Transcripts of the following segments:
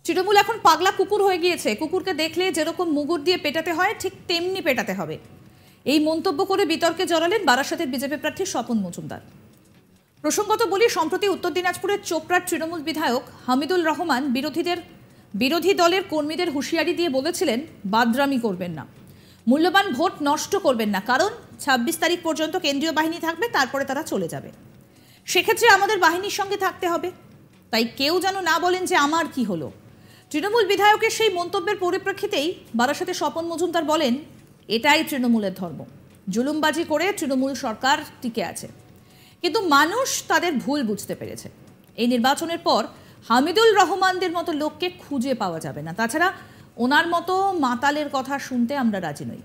তৃণমূল এখন পাগলা কুকুর হয়ে গিয়েছে। কুকুরকে দেখলে যেরকম মুগুর দিয়ে পেটাতে হয় ঠিক তেমনি পেটাতে হবে, এই মন্তব্য করে বিতর্কে জড়ালেন বারাসাতের বিজেপি প্রার্থী স্বপন মজুমদার। প্রসঙ্গত বলি, সম্প্রতি উত্তর দিনাজপুরের চোপড়ার তৃণমূল বিধায়ক হামিদুল রহমান বিরোধী দলের কর্মীদের হুঁশিয়ারি দিয়ে বলেছিলেন, বাদরামি করবেন না, মূল্যবান ভোট নষ্ট করবেন না, কারণ ২৬ তারিখ পর্যন্ত কেন্দ্রীয় বাহিনী থাকবে, তারপরে তারা চলে যাবে। সেক্ষেত্রে আমাদের বাহিনীর সঙ্গে থাকতে হবে, তাই কেউ যেন না বলেন যে আমার কি হলো। তৃণমূল বিধায়কের সেই মন্তব্যের পরিপ্রেক্ষিতেই বারাসাতে স্বপন মজুমদার বলেন, এটাই তৃণমূলের ধর্ম, জুলুমবাজি করে তৃণমূল সরকার টিকে আছে। কিন্তু মানুষ তাদের ভুল বুঝতে পেরেছে। এই নির্বাচনের পর হামিদুল রহমানদের মতো লোককে খুঁজে পাওয়া যাবে না। তাছাড়া ওনার মতো মাতালের কথা শুনতে আমরা রাজি নই।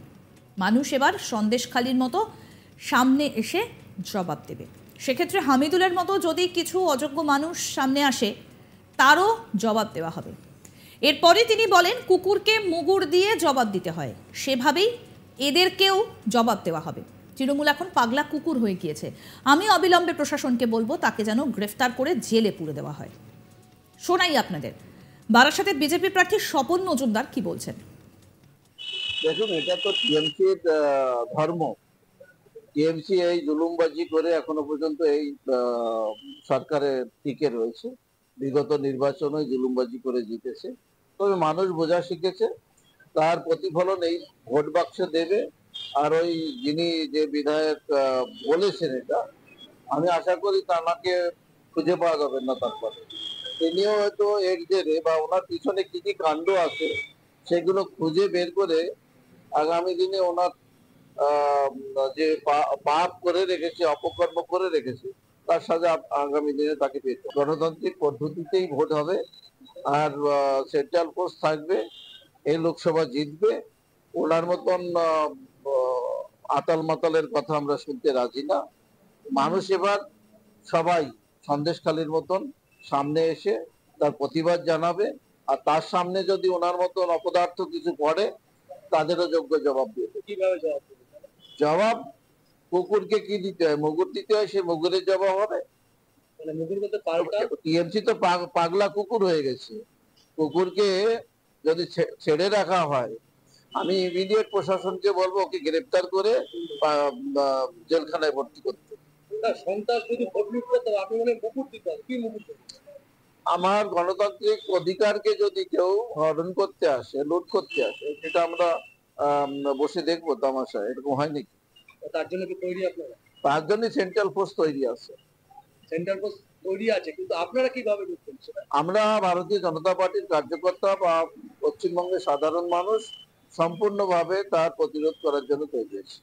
মানুষ এবার সন্দেশখালির মতো সামনে এসে জবাব দেবে। সেক্ষেত্রে হামিদুলের মতো যদি কিছু অযোগ্য মানুষ সামনে আসে, তারও জবাব দেওয়া হবে। এরপরে তিনি বলেন, কুকুরকে মুগুর দিয়ে জবাব দিতে হয়, সেভাবেই এদেরকেও জবাব দেওয়া হবে। তৃণমূল এখন পাগলা কুকুর হয়ে গিয়েছে। আমি অবিলম্বে প্রশাসনকে বলবো, তাকে যেন গ্রেফতার করে জেলে পুরে দেওয়া হয়। শোনাই আপনাদের বারাসাতের বিজেপি প্রার্থী স্বপন মজুমদার কি বলছেন। দেখুন, এটা তো টিএমসির ধর্ম। টিএমসি এই জুলুমবাজি করে এখনো পর্যন্ত এই সরকারে টিকে রয়েছে। বিগত নির্বাচনে জুলুমবাজি করে জিতেছে। তবে মানুষ বোঝা শিখেছে, তার প্রতিফলন এই ভোট বাক্সে দেবে। আর ওই যিনি যে বিধায়ক বলেছেন এটা, আমি আশা করি তাকে খুঁজে পাওয়া যাবে না। তারপরে তিনিও হয়তো এর জেরে বা ওনার পিছনে কি কি কাণ্ড আছে সেগুলো খুঁজে বের করে আগামী দিনে ওনার যে পাপ করে রেখেছে, অপকর্ম করে রেখেছে, তার সাজা আগামী দিনে তাকে পেতে। গণতান্ত্রিক পদ্ধতিতেই ভোট হবে, আর সেন্ট্রাল ফোর্স থাকবে। এই লোকসভা জিতবে। ওনার মতন আতাল মাতালের কথা আমরা শুনতে রাজি না। মানুষ এবার সবাই সন্দেশখালির মতন সামনে এসে তার প্রতিবাদ জানাবে। আর তার সামনে যদি ওনার মতন অপদার্থ কিছু করে, তাদেরও যোগ্য জবাব দেবে। কিভাবে জবাব দেবে? জবাব কুকুরকে কি দিতে হয়, মুগুর দিতে হয়, সে মুগুরের জবাব হবে। টিএমসি তো পাগলা কুকুর হয়ে গেছে। কুকুরকে যদি ছেড়ে রাখা হয়, আমি ইমিডিয়েট প্রশাসনকে বলবো ওকে গ্রেফতার করে জেলখানায় ভর্তি করতে। সন্ত্রাস যদি ভোট লুট করতে, আপনি মনে মুকুট দিতে, কি মুকুট? আমার গণতান্ত্রিক অধিকারকে যদি কেউ হরণ করতে আসে, লুট করতে আসে, সেটা আমরা বসে দেখবো তামাশা। এরকম হয় নাকি? তার জন্য কি তৈরি আপনারা? তার জন্য সেন্ট্রাল ফোর্স তৈরি আছে। সেন্ট্রাল ফোর্স তৈরি আছে, কিন্তু আপনারা কিভাবে করছেন? আমরা ভারতীয় জনতা পার্টির কার্যকর্তা বা পশ্চিমবঙ্গের সাধারণ মানুষ সম্পূর্ণভাবে তার প্রতিরোধ করার জন্য তৈরি আছে।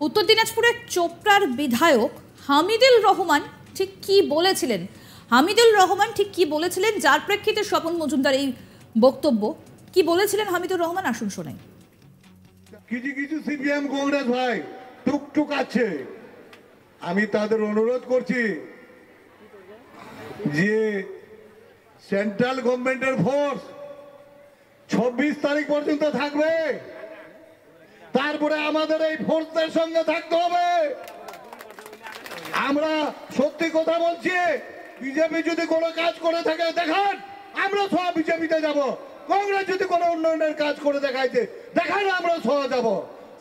উত্তর দিনাজপুরের চোপড়ার বিধায়ক হামিদুল রহমান ঠিক কি বলেছিলেন, যার প্রেক্ষিতে স্বপন মজুমদার এই বক্তব্য কি বলেছিলেন হামিদুর রহমান, আসুন শোনাই। কিছু সিপিএম কংগ্রেস ভাই টুকটুক আছে, আমি তাদের অনুরোধ করছি যে সেন্ট্রাল গভর্নমেন্টের ফোর্স ২৬ তারিখ পর্যন্ত থাকবে, তারপরে আমাদের এই ফোর্সদের সঙ্গে থাকতে হবে। আমরা সত্যি কথা বলছি, বিজেপি যদি কোনো কাজ করে থাকে দেখান, আমরা সব বিজেপিতে যাব। কংগ্রেস যদি কোনো উন্নয়নের কাজ করে দেখাইছে দেখান, আমরা সহ যাব।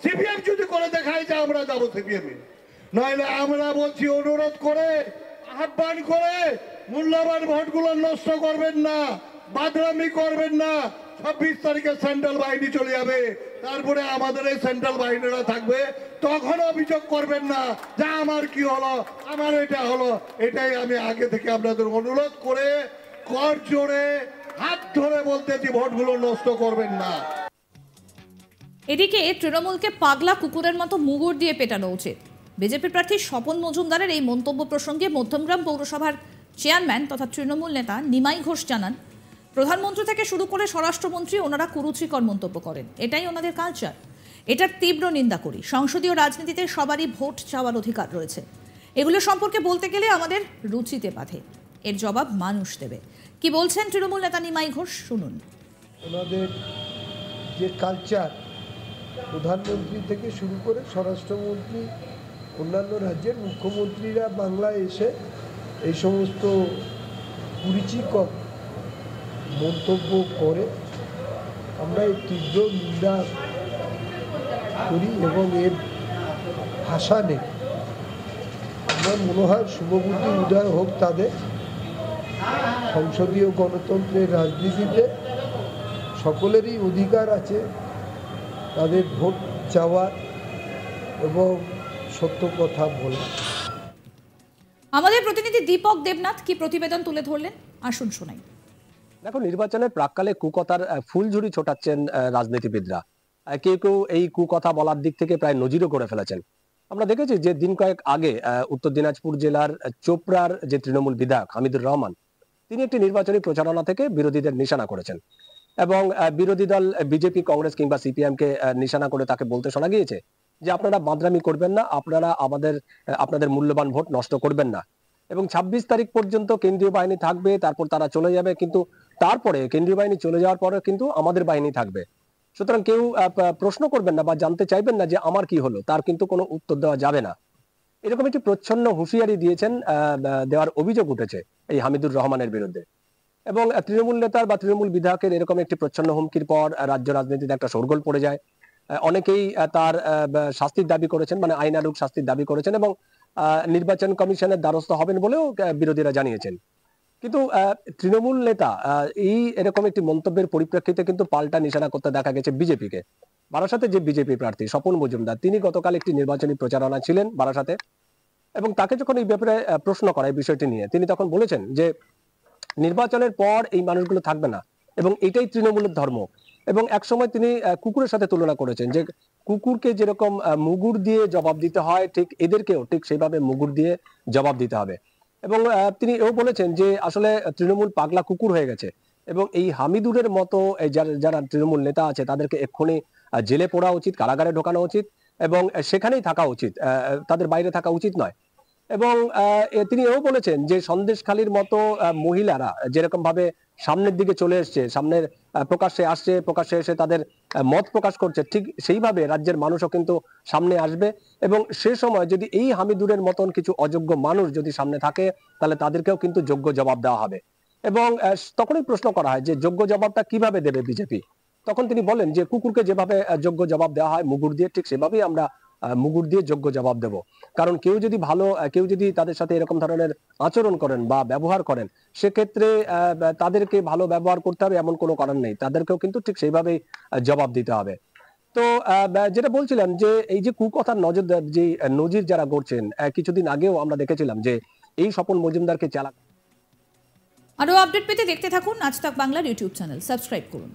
সিপিএম যদি করে দেখাইছে আমরা যাব সিপিএম। নইলে আমরা বলছি, অনুরোধ করে আহ্বান করে, মূল্যবান ভোটগুলো নষ্ট করবেন না, বাদরামি করবেন না। ২৬ তারিখে সেন্ট্রাল বাহিনী চলে যাবে, তারপরে আমাদের এই সেন্ট্রাল বাহিনীরা থাকবে। তখন অভিযোগ করবেন না যে আমার কি হলো, আমার এটা হলো। এটাই আমি আগে থেকে আপনাদের অনুরোধ করে কর জোরে হাত ধরে বলতেছি, ভোটগুলো নষ্ট করবেন না। এদিকে তৃণমূলকে পাগলা কুকুরের মতো মুগুর দিয়ে পেটানো উচিত। বিজেপি প্রার্থী স্বপন মজুমদারের এই মন্তব্য প্রসঙ্গে মধ্যমগ্রাম পৌরসভার চেয়ারম্যান তথা তৃণমূল নেতা নিমাই ঘোষ জানান, প্রধানমন্ত্রী থেকে শুরু করে স্বরাষ্ট্রমন্ত্রী ওনারা কুরুচিকর মন্তব্য করেন, এটাই ওনাদের কালচার। এটার তীব্র নিন্দা করি। সংসদীয় রাজনীতিতে সবারই ভোট চাওয়ার অধিকার রয়েছে। এগুলো সম্পর্কে বলতে গেলে আমাদের রুচিতে বাধে, এর জবাব মানুষ দেবে। কি বলছেন তৃণমূল নেতা নিমাই ঘোষ, শুনুন। ওনাদের যে কালচার, প্রধানমন্ত্রী থেকে শুরু করে স্বরাষ্ট্রমন্ত্রী, অন্যান্য রাজ্যের মুখ্যমন্ত্রীরা বাংলায় এসে এই সমস্ত কুরুচিকর মন্তব্য করে আমরা এর তীব্র নিন্দা করি এবং এর ভাষা নেই। আমার মনে হয় শুভবুদ্ধি উদয় হোক তাদের। সংসদীয় গণতন্ত্রের রাজনীতিতে সকলেরই অধিকার আছে তাদের ভোট চাওয়ার এবং সত্য কথা বলার। আমাদের প্রতিনিধি দীপক দেবনাথ কি প্রতিবেদন তুলে ধরলেন, আসুন শোনাই। দেখো, নির্বাচনের প্রাক্কালে কুকথার ফুলঝুরি ছোটাচ্ছেন রাজনীতিবিদরা। কেউ কেউ এই কুকথা বলার দিক থেকে প্রায় নজিরও করে ফেলেছেন। আমরা দেখেছি যে দিন কয়েক আগে উত্তর দিনাজপুর জেলার চোপড়ার যে তৃণমূল বিধায়ক হামিদুর রহমান, তিনি একটি নির্বাচনী প্রচারণা থেকে বিরোধীদের নিশানা করেছেন এবং বিরোধী দল বিজেপি, কংগ্রেস কিংবা সিপিএম কে নিশানা করে তাকে বলতে শোনা গিয়েছে যে আপনারা বাঁদরামি করবেন না, আপনারা আপনাদের মূল্যবান ভোট নষ্ট করবেন না এবং 26 তারিখ পর্যন্ত কেন্দ্রীয় বাহিনী থাকবে, তারপর তারা চলে যাবে, কিন্তু তারপরে কেন্দ্রীয় বাহিনী চলে যাওয়ার পরে কিন্তু আমাদের বাহিনী থাকবে। সুতরাং কেউ প্রশ্ন করবেন না বা জানতে চাইবেন না যে আমার কি হলো, তার কিন্তু কোনো উত্তর দেওয়া যাবে না। এরকম একটি প্রচ্ছন্ন হুঁশিয়ারি দিয়েছেন, দেওয়ার অভিযোগ উঠেছে এই হামিদুর রহমানের বিরুদ্ধে। এবং তৃণমূল নেতার বা তৃণমূল বিধায়কের এরকম একটি প্রচ্ছন্ন হুমকির পর রাজ্য রাজনীতিতে একটা শোরগোল পড়ে যায়। অনেকেই তার শাস্তির দাবি করেছেন, মানে আইনানুগ শাস্তির দাবি করেছেন এবং নির্বাচন কমিশনের দ্বারস্থ হবেন বলেও বিরোধীরা জানিয়েছেন। কিন্তু তৃণমূল নেতা এই এরকম একটি মন্তব্যের পরিপ্রেক্ষিতে কিন্তু পাল্টা নিশানা করতে দেখা গেছে বিজেপিকে। বারাসাতে যে বিজেপি প্রার্থী স্বপন মজুমদার, তিনি গতকাল একটি নির্বাচনী প্রচারণা ছিলেন বারাসাতে এবং তাকে যখন এই ব্যাপারে প্রশ্ন করা এই বিষয়টি নিয়ে, তিনি তখন বলেছেন যে নির্বাচনের পর এই মানুষগুলো থাকবে না এবং এটাই তৃণমূলের ধর্ম। এবং একসময় তিনি কুকুরের সাথে তুলনা করেছেন যে কুকুরকে যেরকম মুগুর দিয়ে জবাব দিতে হয়, ঠিক এদেরকেও ঠিক সেইভাবে মুগুর দিয়ে জবাব দিতে হবে। এবং তিনি এও বলেছেন যে আসলে তৃণমূল পাগলা কুকুর হয়ে গেছে এবং এই হামিদুরের মতো যারা তৃণমূল নেতা আছে তাদেরকে এক্ষুনি জেলে পোড়া উচিত, কারাগারে ঢোকানো উচিত এবং সেখানেই থাকা উচিত, তাদের বাইরে থাকা উচিত নয়। এবং তিনি এও বলেছেন যে সন্দেশখালীর মতো মহিলারা যেরকম ভাবে সামনের দিকে চলে এসছে, সামনের প্রকাশ্যে এসে তাদের মত প্রকাশ করছে, ঠিক সেইভাবে রাজ্যের মানুষও কিন্তু সামনে আসবে এবং সে সময় যদি এই হামিদুরের মতন কিছু অযোগ্য মানুষ যদি সামনে থাকে তাহলে তাদেরকেও কিন্তু যোগ্য জবাব দেওয়া হবে। এবং তখনই প্রশ্ন করা হয় যে যোগ্য জবাবটা কিভাবে দেবে বিজেপি। তখন তিনি বলেন যে কুকুরকে যেভাবে যোগ্য জবাব দেওয়া হয় মুগুর দিয়ে, ঠিক সেভাবেই আমরা মুগুর দিয়ে যোগ্য জবাব দেব। কারণ কেউ যদি তাদের সাথে এরকম ধরনের আচরণ করেন বা ব্যবহার করেন, সেক্ষেত্রে তাদেরকে ভালো ব্যবহার করতে হবে এমন কোনো কারণ নেই, তাদেরকেও কিন্তু ঠিক সেইভাবেই জবাব দিতে হবে। তো যেটা বলছিলাম যে এই যে কুকথার নজির যারা গড়ছেন, কিছুদিন আগেও আমরা দেখেছিলাম যে এই স্বপন মজুমদারকে চালাক। আরো আপডেট পেতে দেখতে থাকুন আজ তাক বাংলার ইউটিউব চ্যানেল, সাবস্ক্রাইব করুন।